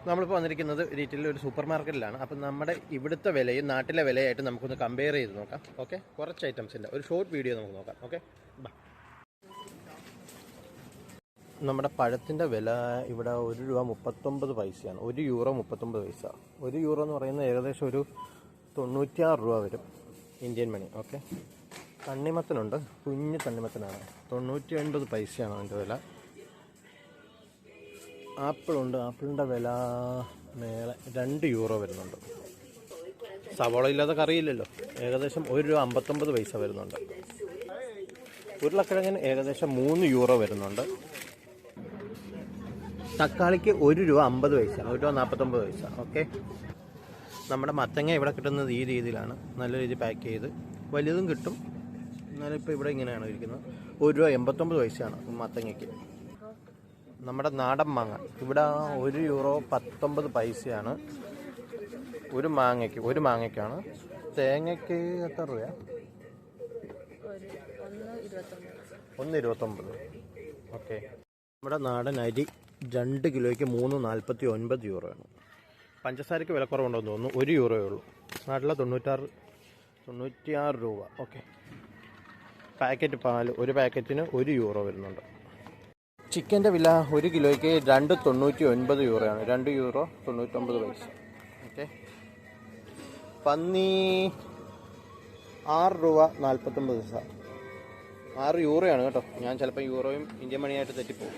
നമ്മളിപ്പോൾ വന്നിരിക്കുന്നത് റീറ്റെയിൽ ഒരു സൂപ്പർ മാർക്കറ്റിലാണ്. അപ്പം നമ്മുടെ ഇവിടുത്തെ വിലയും നാട്ടിലെ വിലയായിട്ട് നമുക്കൊന്ന് കമ്പയർ ചെയ്ത് നോക്കാം. ഓക്കെ, കുറച്ച് ഐറ്റംസിൻ്റെ ഒരു ഷോർട്ട് വീഡിയോ നമുക്ക് നോക്കാം. ഓക്കെ, നമ്മുടെ പഴത്തിൻ്റെ വില ഇവിടെ ₹1.39 €1.39. €1 എന്ന് പറയുന്നത് ഏകദേശം ഒരു 96 രൂപ വരും ഇന്ത്യൻ മണി. ഓക്കെ, തണ്ണിമത്തനുണ്ട്, കുഞ്ഞ് തണ്ണിമത്തനാണ്, 99 പൈസയാണ് അതിൻ്റെ വില. ആപ്പിളുണ്ട്, ആപ്പിളിൻ്റെ വില മേലെ €2 വരുന്നുണ്ട്. സവോള ഇല്ലാതെ കറിയില്ലല്ലോ. ഏകദേശം ₹1.59 വരുന്നുണ്ട്. ഉരുളക്കിഴങ്ങിന് ഏകദേശം €3 വരുന്നുണ്ട്. തക്കാളിക്ക് ₹1.50, ₹1.49. ഓക്കെ, നമ്മുടെ മത്തങ്ങ ഇവിടെ കിട്ടുന്നത് ഈ രീതിയിലാണ്, നല്ല രീതിയിൽ പാക്ക് ചെയ്ത്. വലുതും കിട്ടും, എന്നാലും ഇപ്പോൾ ഇവിടെ ഇങ്ങനെയാണ് ഇരിക്കുന്നത്. ₹1.89 മത്തങ്ങയ്ക്ക്. നമ്മുടെ നാടൻ മാങ്ങ ഇവിടെ €1.19 ഒരു മാങ്ങയ്ക്കാണ്. തേങ്ങയ്ക്ക് എത്ര രൂപയാണ്? €1.29. ഓക്കെ, നമ്മുടെ നാടൻ അരി 2 കിലോയ്ക്ക് €3.49. പഞ്ചസാരയ്ക്ക് വിലക്കുറവുണ്ടെന്ന് തോന്നുന്നു, €1 ഉള്ളൂ. നാട്ടിലെ 96 രൂപ. ഓക്കെ, പാക്കറ്റ് പാൽ ഒരു പാക്കറ്റിന് €1 വരുന്നുണ്ട്. ചിക്കൻ്റെ വില 1 കിലോയ്ക്ക് €2.99, €2.99. ഓക്കെ, പന്നി €6.49. €6 കേട്ടോ. ഞാൻ ചിലപ്പോൾ യൂറോയും ഇന്ത്യൻ മണിയായിട്ട് തെറ്റിപ്പോകും.